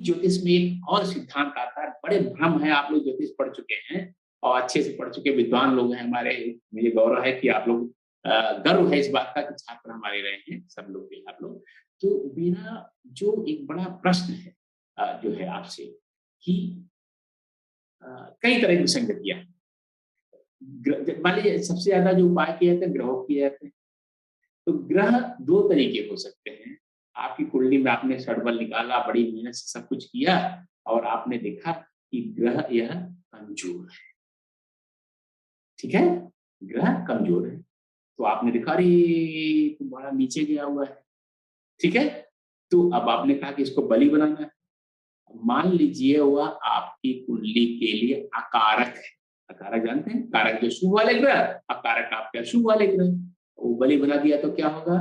ज्योतिष में एक और सिद्धांत आता है, बड़े भ्रम है, आप लोग ज्योतिष पढ़ चुके हैं और अच्छे से पढ़ चुके विद्वान लोग हैं हमारे। मुझे गौरव है कि आप लोग गर्व है इस बात का कि छात्र हमारे रहे हैं, सब लोग भी आप लोग। तो मेरा जो एक बड़ा प्रश्न है जो है आपसे कि कई तरह की विसंगतियाँ हैं। मान लीजिए सबसे ज़्यादा जो उपाय किए जाते हैं ग्रहों किए जाते हैं। तो ग्रह 2 तरीके हो सकते हैं। आपकी कुंडली में आपने षडबल निकाला, बड़ी मेहनत से सब कुछ किया और आपने देखा कि ग्रह यह कमज़ोर है, ठीक है? ग्रह कमज़ोर है, तो आपने देखा अरे! तो बड़ा नीचे गया हुआ है, ठीक है? तो अब आपने कहा कि इसको बलि बनाना है। मान लीजिए वह आपकी कुंडली के लिए अकारक है। अकारक जानते हैं? कारक जो शुभ वाले ग्रह, अकारक आपके अशुभ वाले ग्रह। वो बलि बना दिया तो क्या होगा?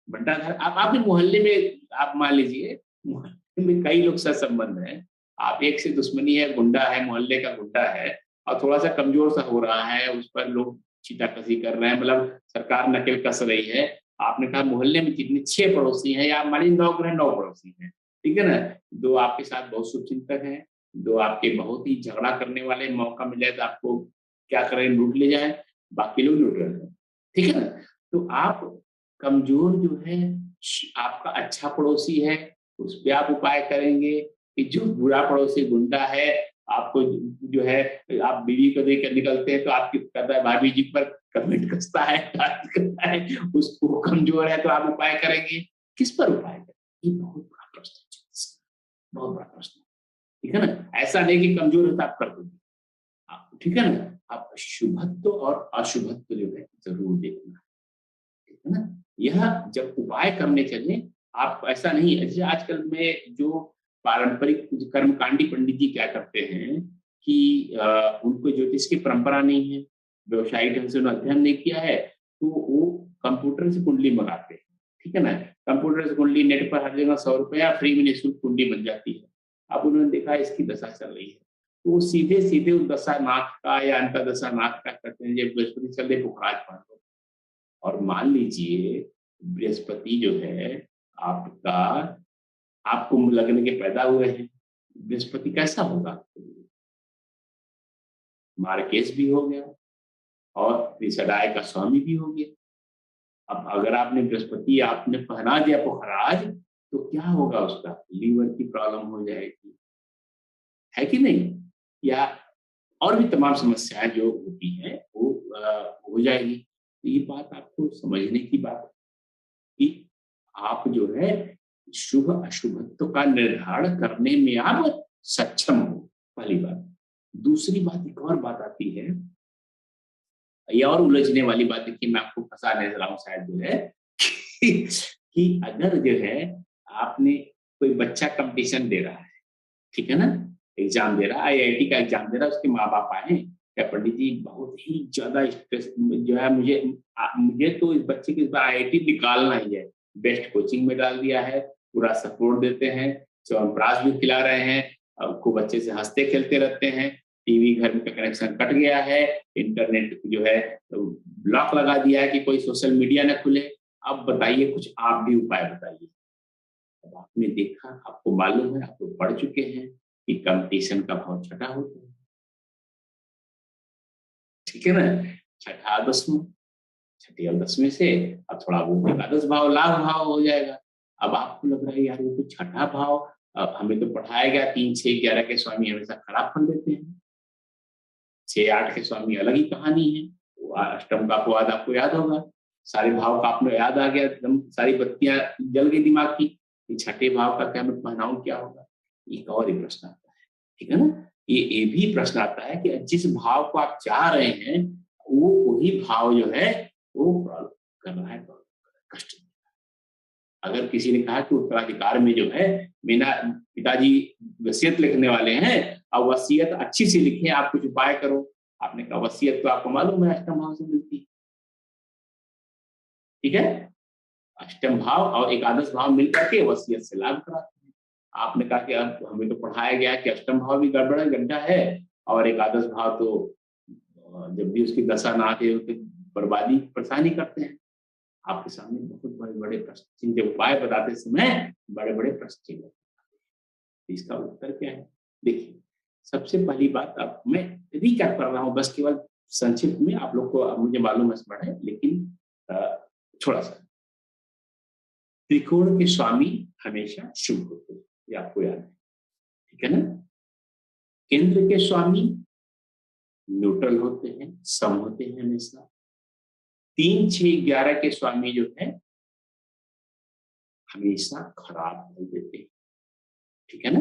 बंटाधार। आप आपके मोहल्ले में आप मान लीजिए मोहल्ले में कई लोग सहसंबंध हैं। आप एक से दुश्मनी है, गुंडा है, मोहल्ले का गुंडा है और थोड़ा-सा कमज़ोर सा हो रहा है, उस पर लोग छींटाकशी कर रहे हैं, मतलब सरकार नकेल कस रही है। आपने कहा मोहल्ले में जितने 6 पड़ोसी हैं या मान लीजिए 9 ग्रह 9 पड़ोसी हैं, ठीक है ना? 2 आपके साथ बहुत शुभचिंतक हैं, 2 आपके बहुत ही झगड़ा करने वाले, मौका मिले तो आपको क्या करें लूट ले जाएँ, बाकी लोग लूट रहे हैं, ठीक है ना? तो आप कमज़ोर जो है आपका अच्छा पड़ोसी है, उस पे आप उपाय करेंगे कि जो बुरा पड़ोसी गुंडा है, आपको जो है आप बीवी को देकर निकलते हैं तो आपकी कहता है भाभी जी पर कमेंट कसता है, गाली करता है, उसको कमज़ोर है तो आप उपाय करेंगे। किस पर उपाय करें? ये बहुत बड़ा प्रश्न है जी, बहुत बड़ा प्रश्न है, ठीक है ना? ऐसा नहीं कि कमज़ोर है तो आप कर दोगे, आप ठीक है ना? आप शुभत्व और अशुभत्व जो है ज़रूर देखना, ठीक है ना? यह जब उपाय करने चलें, आप ऐसा नहीं है जैसे आजकल में जो पारंपरिक जो कर्मकांडी पंडित जी क्या करते हैं कि उनको ज्योतिष की परंपरा नहीं है, व्यावसायिक ढंग से उन्होंने अध्ययन नहीं किया है, तो वो कंप्यूटर से कुंडली मँगाते हैं, ठीक है ना? कंप्यूटर से कुंडली नेट पर हर जगह ₹100 फ्री में निःशुल्क कुंडली बन जाती है। अब उन्होंने देखा इसकी दशा चल रही है, तो वो सीधे-सीधे उस दशानाथ का या अंतर्दशानाथ का करते हैं, जब बृहस्पति चल रहे पुखराज पढ़ लो। और मान लीजिए बृहस्पति जो है आपका आप कुंभ लग्न के पैदा हुए हैं, बृहस्पति कैसा होगा आपके लिए? मार्केश भी हो गया और त्रिसराय का स्वामी भी हो गया। अब अगर आपने बृहस्पति आपने पहना दिया पुखराज, तो क्या होगा उसका? लीवर की प्रॉब्लम हो जाएगी, है कि नहीं? या और भी तमाम समस्याएँ जो होती हैं वो हो जाएगी। तो ये बात आपको समझने की बात है कि आप जो है शुभ-अशुभत्व का निर्धारण करने में आप सक्षम हो, पहली बात। दूसरी बात एक और बात आती है, ये और उलझने वाली बात है कि मैं आपको फँसा नहीं रहा हूँ शायद जो है कि कि अगर जो है आपने कोई बच्चा कॉम्पिटिशन दे रहा है, ठीक है ना? एग्ज़ाम दे रहा है, आईआईटी का एग्ज़ाम दे रहा है, उसके माँ-बाप आए हैं, क्या पंडित जी बहुत ही ज़्यादा स्ट्रेस जो है मुझे तो इस बच्चे को इस बार आईआईटी निकालना ही है। बेस्ट कोचिंग में डाल दिया है, पूरा सपोर्ट देते हैं, च्यवनप्राश भी खिला रहे हैं, खूब अच्छे से हँसते-खेलते रहते हैं, टीवी घर में का कनेक्शन कट गया है, इंटरनेट जो है ब्लॉक लगा दिया है कि कोई सोशल मीडिया ना खुले। अब बताइए कुछ आप भी उपाय बताइए। अब आपने देखा, आपको मालूम है, आप तो पढ़ चुके हैं कि कॉम्पिटिशन का भाव छठा होता है, ठीक है ना? छठा 10वां, छठी और 10वीं से अब थोड़ा वो एकादश भाव लाभ भाव हो जाएगा। अब आपको लग रहा है यार ये तो छठा भाव हमें तो पढ़ाया गया 3, 6, 11 के स्वामी हमेशा खराब फल देते हैं। 6, 8 के स्वामी अलग ही कहानी है। वो अष्टम का अपवाद आपको याद होगा। सारे भाव का आपको याद आ गया, एकदम सारी बत्तियाँ जल गई दिमाग की, कि छठे भाव का क्या मैं पहनाऊँ क्या होगा? एक और ही प्रश्न आता है, ठीक है ना? ये भी प्रश्न आता है कि जिस भाव को आप चाह रहे हैं, वो वही भाव जो है वो प्रॉब्लम कर रहा है, प्रॉब्लम कर रहा है, कष्ट। अगर किसी ने कहा कि उत्तराधिकार में जो है मेरा पिताजी वसीयत लिखने वाले हैं और वसीयत अच्छी सी लिखें, आप कुछ उपाय करो। आपने कहा वसीयत तो आपको मालूम है अष्टम भाव से मिलती है, ठीक है? अष्टम भाव और एकादश भाव मिलकर के वसीयत से लाभ कराते हैं। आपने कहा कि अब हमें तो पढ़ाया गया है कि अष्टम भाव भी गड़बड़ है, गड्ढा है और एकादश भाव तो जब भी उसकी दशा ना आती है तो बर्बादी परेशानी करते हैं। आपके सामने बहुत बड़े-बड़े प्रश्न चिन्ह, जब उपाय बताते समय बड़े-बड़े प्रश्न चिन्ह। इसका उत्तर क्या है? देखिए, सबसे पहली बात, अब मैं रिकैप कर रहा हूँ बस केवल संक्षिप्त में, आप लोग को मुझे मालूम है स्मरण है, लेकिन थोड़ा सा। त्रिकोण के स्वामी हमेशा शुभ होते हैं, ये आपको याद है, ठीक है ना। केंद्र के स्वामी न्यूट्रल होते हैं, सम होते हैं हमेशा। 3, 6, 11 के स्वामी जो है हमेशा खराब फल देते हैं, ठीक है ना।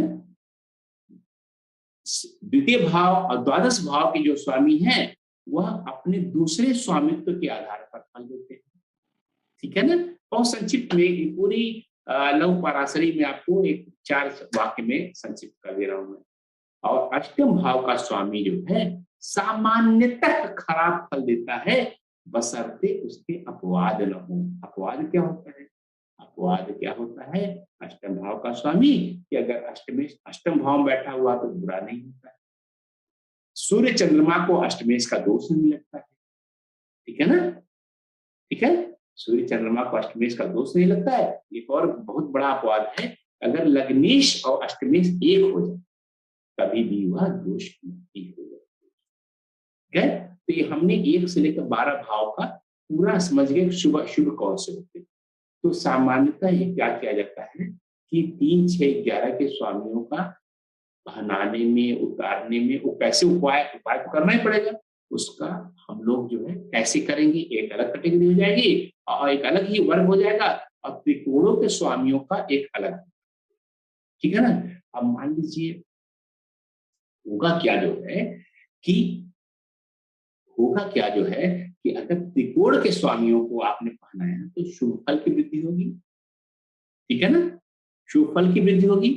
द्वितीय भाव और द्वादश भाव के जो स्वामी हैं वह अपने दूसरे स्वामित्व के आधार पर फल देते हैं, ठीक है ना। बहुत संक्षिप्त में पूरी लघु पराशरी में आपको एक 4 वाक्य में संक्षिप्त कर दे रहा हूं मैं। और अष्टम भाव का स्वामी जो है सामान्यतः खराब फल देता है, बशर्ते उसके अपवाद न हो। अपवाद क्या होता है? अपवाद क्या होता है? अष्टम भाव का स्वामी कि अगर अष्टम भाव में बैठा हुआ तो बुरा नहीं होता है। सूर्य चंद्रमा को अष्टमेश का दोष नहीं लगता है, ठीक है ना, ठीक है। सूर्य चंद्रमा को अष्टमेश का दोष नहीं लगता है। एक और बहुत बड़ा अपवाद है, अगर लग्नेश और अष्टमेश एक हो जाए कभी भी वह दोष नहीं हो जाता, ठीक है। तो ये हमने 1 से लेकर 12 भाव का पूरा समझ गए शुभ शुभ कौन से होते हैं। तो सामान्यतः ये क्या किया जाता है कि 3, 6, 11 के स्वामियों का पहनाने में, उतारने में, वो कैसे उपाय तो करना ही पड़ेगा। उसका हम लोग जो है कैसे करेंगे, एक अलग कैटेगरी हो जाएगी और एक अलग ही वर्ग हो जाएगा, और त्रिकोणों के स्वामियों का एक अलग, ठीक है ना। अब मान लीजिए होगा क्या जो है कि होगा क्या जो है कि अगर त्रिकोण के स्वामियों को आपने पहनाया तो शुभ फल की वृद्धि होगी, ठीक है ना, शुभ फल की वृद्धि होगी।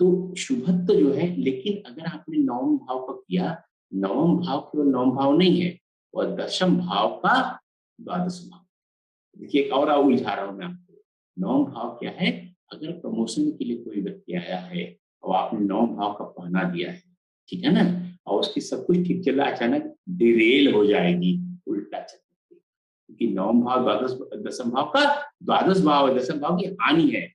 तो शुभत्व जो है, लेकिन अगर आपने नवम भाव का किया, नवम भाव केवल नवम भाव नहीं है, और दशम भाव का द्वादश भाव। देखिए एक और उलझा रहा हूं मैं आपको। नवम भाव क्या है? अगर प्रमोशन के लिए कोई व्यक्ति आया है और आपने नवम भाव का पहना दिया है, ठीक है ना, और उसकी सब कुछ ठीक चल रहा है, अचानक डिरेल हो जाएगी, उल्टा चलेगी, क्योंकि नवम भाव द्वादश दशम भाव का द्वादश भाव है, दशम भाव की हानि है,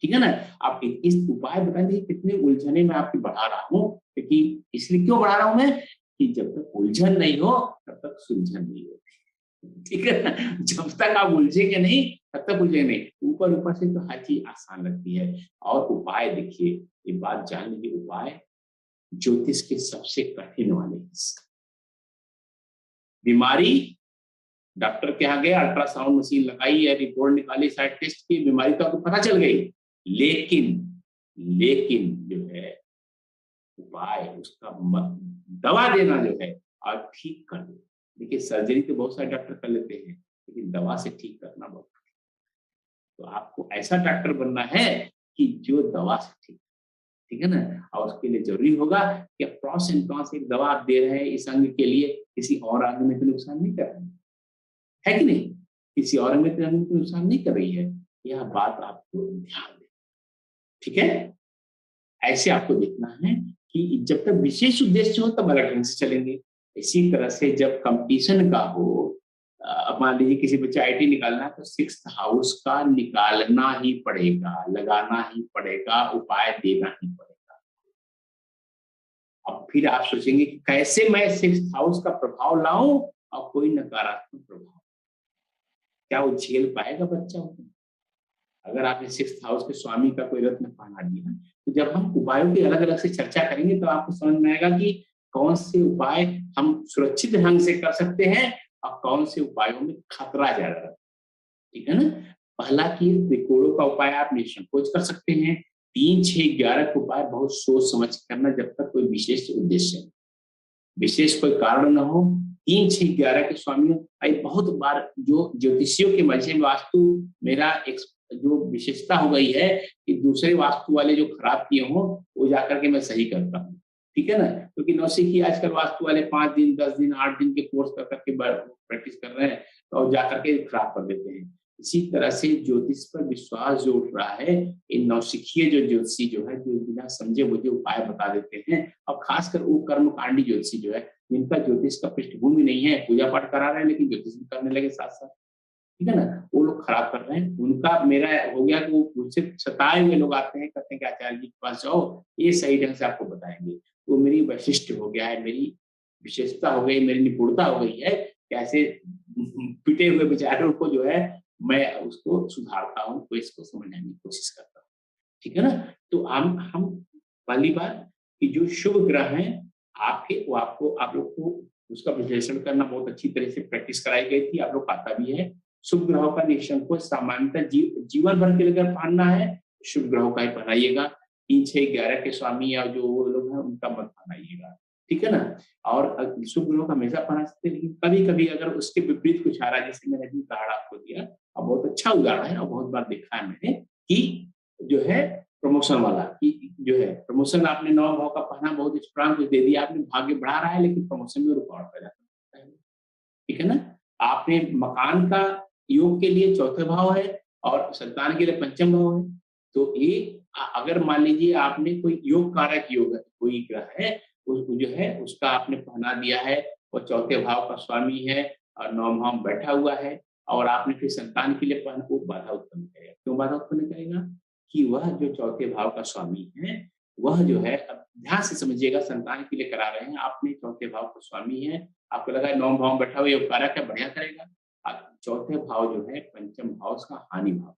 ठीक है ना। आप इस उपाय बताइए कितने उलझने में आपकी बढ़ा रहा हूँ, क्योंकि इसलिए क्यों बढ़ा रहा हूं मैं कि जब तक उलझन नहीं हो तब तक सुलझन नहीं होती, ठीक है ना। जब तक आप उलझेंगे नहीं तब तक उलझेंगे नहीं। ऊपर ऊपर से तो हर चीज आसान लगती है। और उपाय देखिए, ये बात जान लीजिए, उपाय ज्योतिष के सबसे कठिन वाले हिस्से। बीमारी, डॉक्टर के यहाँ गए, अल्ट्रासाउंड मशीन लगाई या रिपोर्ट निकाली, साइड टेस्ट की, बीमारी तो आपको पता चल गई, लेकिन लेकिन जो है उपाय, उसका दवा देना जो है और ठीक कर दो। देखिए सर्जरी तो बहुत सारे डॉक्टर कर लेते हैं, लेकिन दवा से ठीक करना बहुत, तो आपको ऐसा डॉक्टर बनना है कि जो दवा से ठीक है ना। और उसके लिए जरूरी होगा कि प्रॉस एंड कॉन्स, एक दवा आप दे रहे हैं इस अंग के लिए, किसी और अंग में तो नुकसान नहीं कर रहे हैं, है कि नहीं, किसी और अंग में तो नुकसान नहीं कर रही है। यह बात आपको ध्यान दें, ठीक है। ऐसे आपको देखना है कि जब तक विशेष उद्देश्य हो तब अलग ढंग से चलेंगे। इसी तरह से जब कंपटीशन का हो, अब मान लीजिए किसी बच्चे आईटी निकालना है तो 6th हाउस का निकालना ही पड़ेगा, लगाना ही पड़ेगा, उपाय देना ही पड़ेगा। अब फिर आप सोचेंगे कि कैसे मैं 6th हाउस का प्रभाव लाऊं और कोई नकारात्मक प्रभाव, क्या वो झेल पाएगा बच्चा? अगर आपने 6th हाउस के स्वामी का कोई रत्न पहना दिया, तो जब हम उपायों की अलग अलग से चर्चा करेंगे तो आपको समझ में आएगा कि कौन से उपाय हम सुरक्षित ढंग से कर सकते हैं और कौन से उपायों में खतरा ज्यादा है, ठीक है ना। पहला कि त्रिकोणों का उपाय आप निसंकोच कर सकते हैं। 3, 6, 11 का उपाय बहुत सोच समझ करना, जब तक कोई विशेष उद्देश्य, विशेष कोई कारण न हो। 3, 6, 11 के स्वामियों, बहुत बार जो ज्योतिषियों के मजे में वास्तु, मेरा एक जो विशेषता हो गई है कि दूसरे वास्तु वाले जो खराब किए हों वो जाकर के मैं सही करता हूँ, ठीक है ना। क्योंकि नौसिखी आजकल वास्तु वाले 5 दिन, 10 दिन, 8 दिन के कोर्स कर करके प्रैक्टिस कर रहे हैं और जाकर के खराब कर देते हैं। इसी तरह से ज्योतिष पर विश्वास जो उठ रहा है, इन नौसिखिए जो ज्योतिषी जो है, जो बिना समझे मुझे उपाय बता देते हैं, और खासकर वो कर्मकांडी ज्योतिषी जो है, जिनका ज्योतिष का पृष्ठभूमि नहीं है, पूजा पाठ करा रहे हैं लेकिन ज्योतिष भी करने लगे साथ साथ, ठीक है ना? वो लोग खराब कर रहे हैं, उनका मेरा हो गया कि वो मुझसे सताए हुए लोग आते हैं, कहते हैं कि आचार्य जी के पास जाओ, ये सही ढंग से आपको बताएँगे। वो मेरी वैशिष्ट हो गया है, मेरी विशेषता हो गई, मेरी निपुणता हो गई है, कैसे पिटे हुए बेचारों को जो है, मैं उसको सुधारता हूँ, तो इसको समझने की कोशिश करता हूँ। ठीक है ना? तो हम पहली बात कि जो शुभ ग्रह हैं आपके, वो आपको आप लोग को उसका विश्लेषण करना बहुत अच्छी तरह से प्रैक्टिस कराई गई थी, आप लोग को आता भी है। शुभ ग्रहों का निरीक्षण को सामान्यतः जीवन भर के लिए अगर पहनना है, शुभ ग्रहों का ही पहनाइएगा। 3, 6, 11 के स्वामी या जो वो लोग हैं उनका मत पहनाइएगा। ठीक है ना? और शुभ ग्रहों का हमेशा पहना सकते हैं, लेकिन कभी-कभी अगर उसके विपरीत कुछ आ रहा है, जैसे मैंने अभी उदाहरण आपको दिया और बहुत अच्छा उदाहरण है और बहुत बार देखा है मैंने कि जो है प्रमोशन वाला कि जो है प्रमोशन आपने 9 भाव का पहना, बहुत स्ट्रांग कुछ दे दिया आपने, भाग्य बढ़ा रहा है लेकिन प्रमोशन में रुकावट पैदा कर रहा है। ठीक है ना? आपने मकान का योग के लिए चौथे भाव है और संतान के लिए पंचम भाव है। तो एक अगर मान लीजिए आपने कोई योग कारक योग है, कोई ग्रह है, उसको जो है उसका आपने पहना दिया है, वो चौथे भाव का स्वामी है और 9 भाव में बैठा हुआ है और आपने फिर संतान के लिए पहना, वो बाधा उत्पन्न करेगा। क्यों बाधा उत्पन्न करेगा? कि वह जो चौथे भाव का स्वामी है, वह जो है अब ध्यान से समझिएगा, संतान के लिए करा रहे हैं, आपने चौथे भाव का स्वामी है, आपको लगा है 9 भाव में बैठा हुआ ये कारक है, बढ़िया करेगा। चौथे भाव जो है पंचम भाव उसका हानि भाव।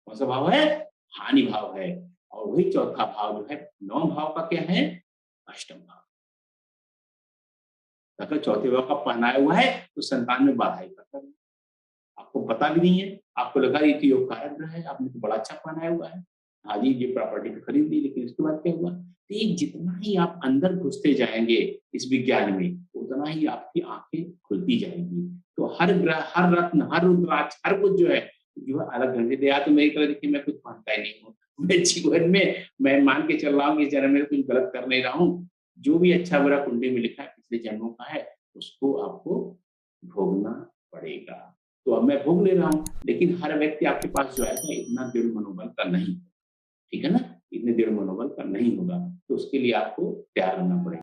कौन सा भाव है? हानि भाव है। और वही चौथा भाव जो है 9 भाव का क्या है? अष्टम भाव। अगर चौथे भाव का पहनाया हुआ है तो संतान में बाधा ही करता है। आपको पता भी नहीं है, आपको लगा ये तो योग कारक ग्रह है, आपने तो बड़ा अच्छा पहनाया हुआ है। हाँ जी, ये प्रॉपर्टी तो खरीद ली, लेकिन इसके बाद क्या हुआ? तो ये जितना ही आप अंदर घुसते जाएँगे इस विज्ञान में, उतना ही आपकी आँखें खुलती जाएँगी। तो हर ग्रह, हर रत्न, हर रुद्राक्ष, हर कुछ जो है अलग ढंग से दिया। तो मेरी तरह देखिए मैं कुछ पहनता ही नहीं हूँ। मैं जीवन में मैं मान के चल रहा हूँ कि इस जन्म में कुछ गलत कर नहीं रहा हूँ। जो भी अच्छा-बुरा कुंडली में लिखा है पिछले जन्मों का है, उसको आपको भोगना पड़ेगा। तो अब मैं भोग ले रहा हूँ, लेकिन हर व्यक्ति आपके पास जो आएगा इतना दृढ़ मनोबल का नहीं, ठीक है ना? इतने दृढ़ मनोबल का नहीं होगा, तो उसके लिए आपको तैयार रहना पड़ेगा।